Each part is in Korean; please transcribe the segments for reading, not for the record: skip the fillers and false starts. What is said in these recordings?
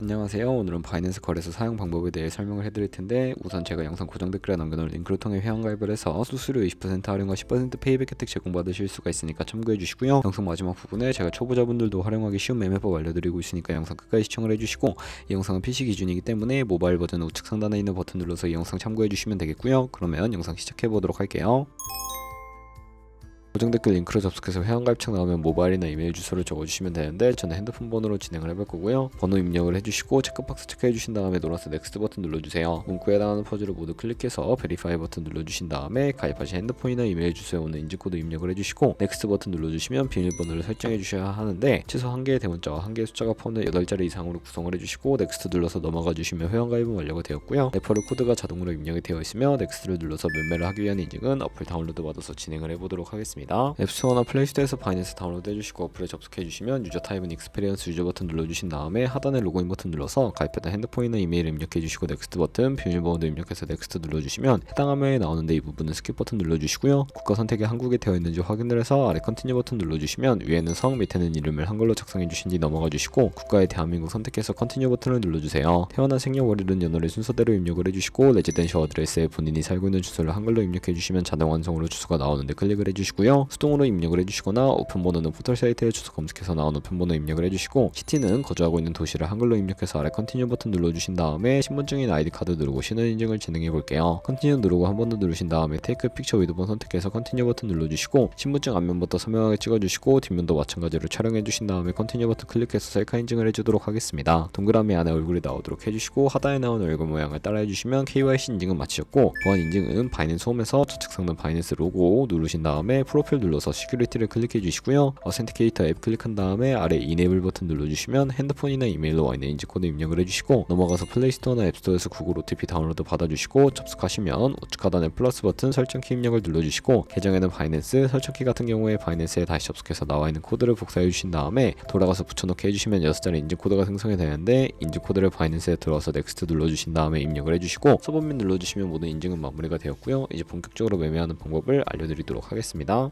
안녕하세요. 오늘은 바이낸스 거래소 사용 방법에 대해 설명을 해드릴 텐데, 우선 제가 영상 고정 댓글에 남겨놓은 링크를 통해 회원가입을 해서 수수료 20% 할인과 10% 페이백 혜택 제공받으실 수가 있으니까 참고해 주시고요. 영상 마지막 부분에 제가 초보자분들도 활용하기 쉬운 매매법 알려드리고 있으니까 영상 끝까지 시청을 해주시고, 이 영상은 PC 기준이기 때문에 모바일 버전 우측 상단에 있는 버튼 눌러서 이 영상 참고해 주시면 되겠고요. 그러면 영상 시작해 보도록 할게요. 고정 댓글 링크로 접속해서 회원가입창 나오면 모바일이나 이메일 주소를 적어주시면 되는데, 저는 핸드폰 번호로 진행을 해볼 거고요. 번호 입력을 해주시고 체크박스 체크해 주신 다음에 노란색 넥스트 버튼 눌러주세요. 문구에 해당하는 퍼즐을 모두 클릭해서 베리파이 버튼 눌러주신 다음에 가입하신 핸드폰이나 이메일 주소에 오는 인증코드 입력을 해주시고 넥스트 버튼 눌러주시면 비밀번호를 설정해 주셔야 하는데, 최소 1개의 대문자와 1개의 숫자가 포함된 8자리 이상으로 구성을 해주시고 넥스트 눌러서 넘어가 주시면 회원가입은 완료가 되었고요. 레퍼럴 코드가 자동으로 입력이 되어 있으며 넥스트를 눌러서 매매를 하기 위한 인증은 어플 다운로드 받아서 진행을 해보도록 하겠습니다. 앱스토어나 플레이스토어에서 바이낸스 다운로드 해주시고 어플에 접속해주시면 유저 타입은 익스페리언스 유저 버튼 눌러주신 다음에 하단에 로그인 버튼 눌러서 가입했던 핸드폰이나 이메일을 입력해주시고 넥스트 버튼, 비밀번호도 입력해서 넥스트 눌러주시면 해당 화면에 나오는데, 이 부분은 스킵 버튼 눌러주시고요. 국가 선택이 한국에 되어 있는지 확인을 해서 아래 컨티뉴 버튼 눌러주시면 위에는 성, 밑에는 이름을 한글로 작성해주신 뒤 넘어가 주시고 국가에 대한민국 선택해서 컨티뉴 버튼을 눌러주세요. 태어난 생년월일은 연월일 순서대로 입력을 해주시고 레지던셜 어드레스에 본인이 살고 있는 주소를 한글로 입력해주시면 자동 완성으로 주소가 나오는데 클릭을 해주시고요. 수동으로 입력을 해주시거나 오픈번호는 포털 사이트에 주소 검색해서 나온 오픈번호 입력을 해주시고, 시티는 거주하고 있는 도시를 한글로 입력해서 아래 컨티뉴 버튼 눌러주신 다음에 신분증인 아이디 카드 누르고 신원 인증을 진행해 볼게요. 컨티뉴 누르고 한 번 더 누르신 다음에 테이크 픽처 위드본 선택해서 컨티뉴 버튼 눌러주시고 신분증 앞면부터 선명하게 찍어주시고 뒷면도 마찬가지로 촬영해 주신 다음에 컨티뉴 버튼 클릭해서 셀카 인증을 해주도록 하겠습니다. 동그라미 안에 얼굴이 나오도록 해주시고 하단에 나온 얼굴 모양을 따라해 주시면 KYC 인증은 마치셨고, 보안 인증은 바이낸스 홈에서 좌측 상단 바이낸스 로고 누르신 다음에 프로필 눌러서 시큐리티를 클릭해 주시고요. 어센티케이터 앱 클릭한 다음에 아래 이네이블 버튼 눌러주시면 핸드폰이나 이메일로 와 있는 인증코드 입력을 해주시고, 넘어가서 플레이스토어나 앱스토어에서 구글 OTP 다운로드 받아주시고 접속하시면 우측 하단에 플러스 버튼 설정키 입력을 눌러주시고, 계정에는 바이낸스, 설정키 같은 경우에 바이낸스에 다시 접속해서 나와 있는 코드를 복사해 주신 다음에 돌아가서 붙여넣기 해주시면 6자리 인증코드가 생성이 되는데, 인증코드를 바이낸스에 들어와서 넥스트 눌러주신 다음에 입력을 해주시고 서브밋 눌러주시면 모든 인증은 마무리가 되었고요. 이제 본격적으로 매매하는 방법을 알려드리도록 하겠습니다.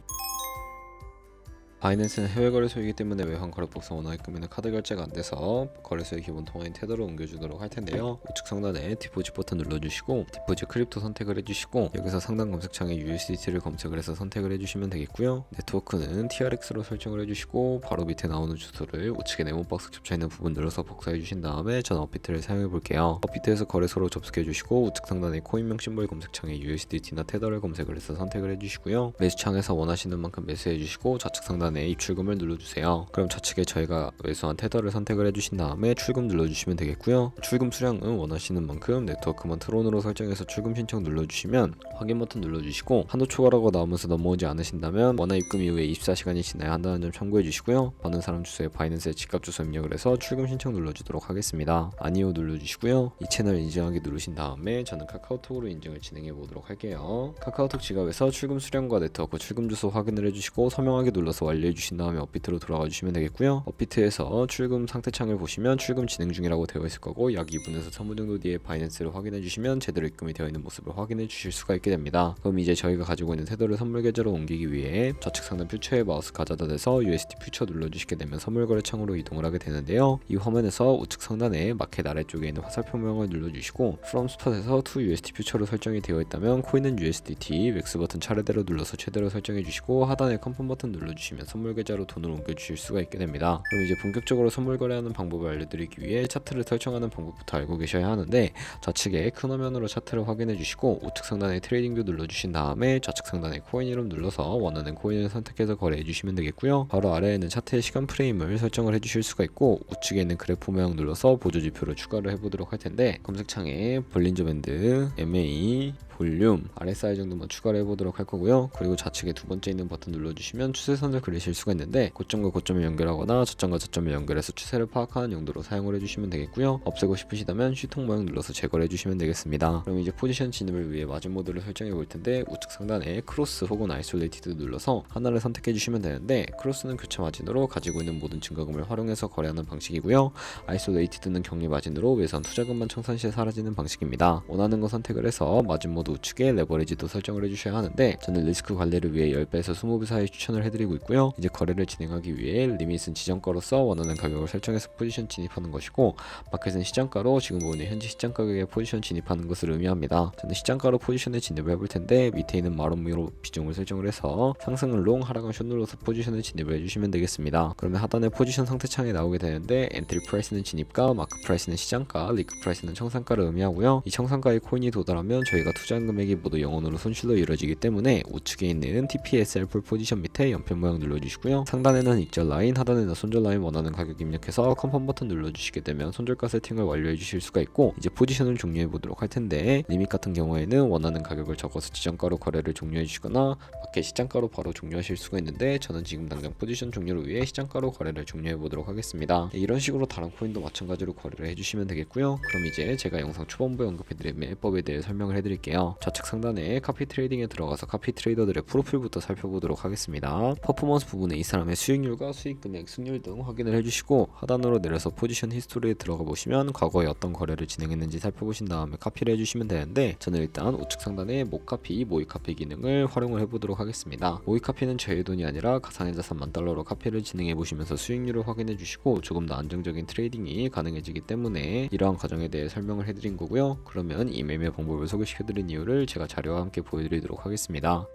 바이낸스는 해외 거래소이기 때문에 외환 거래법상 원화입 금에는 카드 결제가 안 돼서 거래소의 기본 통화인 테더로 옮겨주도록 할 텐데요. 우측 상단에 디포짓 버튼 눌러주시고 디포짓 크립토 선택을 해주시고, 여기서 상단 검색창에 USDT를 검색을 해서 선택을 해주시면 되겠고요. 네트워크는 TRX로 설정을 해주시고 바로 밑에 나오는 주소를 우측에 네모박스 겹쳐있는 부분 눌러서 복사해 주신 다음에 전 업비트를 사용해 볼게요. 업비트에서 거래소로 접속해 주시고 우측 상단에 코인명 심볼 검색창에 USDT나 테더를 검색을 해서 선택을 해주시고요. 매수창에서 원하시는 만큼 매수해 주시고 좌측 상단 입출금을 눌러주세요. 그럼 좌측에 저희가 매수한 테더를 선택을 해주신 다음에 출금 눌러주시면 되겠고요. 출금 수량은 원하시는 만큼 네트워크만 트론으로 설정해서 출금 신청 눌러주시면 확인 버튼 눌러주시고, 한도 초과라고 나오면서 넘어오지 않으신다면 원화 입금 이후에 24시간이 지나야 한다는 점 참고해 주시고요. 받는 사람 주소에 바이낸스의 직갑 주소 입력을 해서 출금 신청 눌러주도록 하겠습니다. 아니요 눌러주시고요. 이 채널 인증하기 누르신 다음에 저는 카카오톡으로 인증을 진행해 보도록 할게요. 카카오톡 지갑에서 출금 수량과 네트워크 출금 주소 확인을 해주시고 서명하기 눌러서 완료해 주신 다음에 업비트로 돌아가 주시면 되겠고요. 업비트에서 출금 상태 창을 보시면 출금 진행 중이라고 되어 있을 거고, 약 2분에서 3분 정도 뒤에 바이낸스를 확인해 주시면 제대로 입금이 되어 있는 모습을 확인해 주실 수가 있게 됩니다. 그럼 이제 저희가 가지고 있는 테더를 선물 계좌로 옮기기 위해 좌측 상단 퓨처에 마우스 가져다 대서 USD 퓨처 눌러주시게 되면 선물 거래 창으로 이동을 하게 되는데요. 이 화면에서 우측 상단에 마켓 아래쪽에 있는 화살표 모양을 눌러주시고 From Spot에서 To USD 퓨처로 설정이 되어 있다면 코인은 USDT, 맥스 버튼 차례대로 눌러서 최대로 설정해 주시고 하단에 컨펌 버튼 눌러주시면 선물 계좌로 돈을 옮겨주실 수가 있게 됩니다. 그럼 이제 본격적으로 선물 거래하는 방법을 알려드리기 위해 차트를 설정하는 방법부터 알고 계셔야 하는데, 좌측에 큰 화면으로 차트를 확인해 주시고 우측 상단에 트레이딩 뷰 눌러주신 다음에 좌측 상단에 코인 이름 눌러서 원하는 코인을 선택해서 거래해 주시면 되겠고요. 바로 아래에는 차트의 시간 프레임을 설정을 해 주실 수가 있고, 우측에 있는 그래프 모양 눌러서 보조 지표를 추가를 해보도록 할 텐데, 검색창에 볼린저 밴드, MA, 볼륨, RSI 정도만 추가를 해보도록 할 거고요. 그리고 좌측에 두 번째 있는 버튼 눌러주시면 추세선을 그리실 수가 있는데, 고점과 고점을 연결하거나 저점과 저점을 연결해서 추세를 파악하는 용도로 사용을 해주시면 되겠고요. 없애고 싶으시다면 슈통 모양 눌러서 제거를 해주시면 되겠습니다. 그럼 이제 포지션 진입을 위해 마진 모드를 설정해 볼 텐데, 우측 상단에 크로스 혹은 아이솔레이티드 눌러서 하나를 선택해 주시면 되는데, 크로스는 교차 마진으로 가지고 있는 모든 증거금을 활용해서 거래하는 방식이고요. 아이솔레이티드는 격리 마진으로 외선 투자금만 청산 시에 사라지는 방식입니다. 원하는 거 선택을 해서 마진 모드 우측에 레버리지도 설정을 해주셔야 하는데, 저는 리스크 관리를 위해 10배에서 20배 사이 추천을 해드리고 있고요. 되고요. 이제 거래를 진행하기 위해 리밋은 지정가로서 원하는 가격을 설정해서 포지션 진입하는 것이고, 마켓은 시장가로 지금 보이는 현재 시장 가격에 포지션 진입하는 것을 의미합니다. 저는 시장가로 포지션에 진입을 해볼 텐데, 밑에 있는 마름미로 비중을 설정을 해서 상승은 롱, 하락은 숏 눌러서 포지션을 진입을 해주시면 되겠습니다. 그러면 하단에 포지션 상태 창이 나오게 되는데, 엔트리 프라이스는 진입가, 마크 프라이스는 시장가, 리크 프라이스는 청산가를 의미하고요. 이 청산가의 코인이 도달하면 저희가 투자한 금액이 모두 0원으로 손실로 이루어지기 때문에 우측에 있는 TPSL 풀 포지션 밑에 연필 모양 눌러주시고요. 상단에는 익절 라인, 하단에는 손절 라인 원하는 가격 입력해서 컨펌 버튼 눌러주시게 되면 손절가 세팅을 완료해 주실 수가 있고, 이제 포지션을 종료해 보도록 할 텐데, 리밋 같은 경우에는 원하는 가격을 적어서 지정가로 거래를 종료해 주시거나 마켓 시장가로 바로 종료하실 수가 있는데, 저는 지금 당장 포지션 종료를 위해 시장가로 거래를 종료해 보도록 하겠습니다. 이런 식으로 다른 코인도 마찬가지로 거래를 해주시면 되겠고요. 그럼 이제 제가 영상 초반부에 언급해드린 매매법에 대해 설명을 해드릴게요. 좌측 상단에 카피 트레이딩에 들어가서 카피 트레이더들의 프로필부터 살펴보도록 하겠습니다. 퍼포먼스 부분에 이 사람의 수익률과 수익 금액, 승률 등 확인을 해주시고, 하단으로 내려서 포지션 히스토리에 들어가 보시면 과거에 어떤 거래를 진행했는지 살펴보신 다음에 카피를 해주시면 되는데, 저는 일단 우측 상단에 목카피, 모의카피 기능을 활용을 해보도록 하겠습니다. 모의카피는 저의 돈이 아니라 가상의 자산 $10,000로 카피를 진행해 보시면서 수익률을 확인해 주시고 조금 더 안정적인 트레이딩이 가능해지기 때문에 이러한 과정에 대해 설명을 해드린 거고요. 그러면 이 매매 방법을 소개시켜드린 이유를 제가 자료와 함께 보여드리도록 하겠습니다.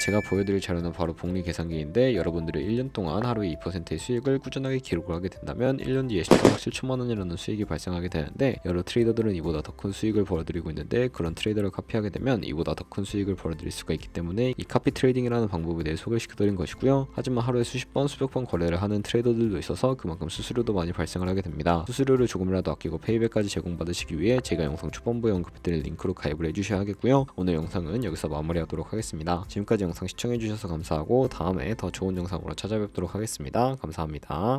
제가 보여드릴 자료는 바로 복리 계산기인데, 여러분들이 1년 동안 하루에 2%의 수익을 꾸준하게 기록을 하게 된다면 1년 뒤에 13억 7천만 원이라는 수익이 발생하게 되는데, 여러 트레이더들은 이보다 더 큰 수익을 벌어들이고 있는데, 그런 트레이더를 카피하게 되면 이보다 더 큰 수익을 벌어들일 수가 있기 때문에 이 카피 트레이딩이라는 방법에 대해 소개시켜드린 것이고요. 하지만 하루에 수십 번, 수백 번 거래를 하는 트레이더들도 있어서 그만큼 수수료도 많이 발생을 하게 됩니다. 수수료를 조금이라도 아끼고 페이백까지 제공받으시기 위해 제가 영상 초반부에 언급해드린 링크로 가입을 해주셔야 하겠고요. 오늘 영상은 여기서 마무리하도록 하겠습니다. 지금까지 영상 시청해주셔서 감사하고 다음에 더 좋은 영상으로 찾아뵙도록 하겠습니다. 감사합니다.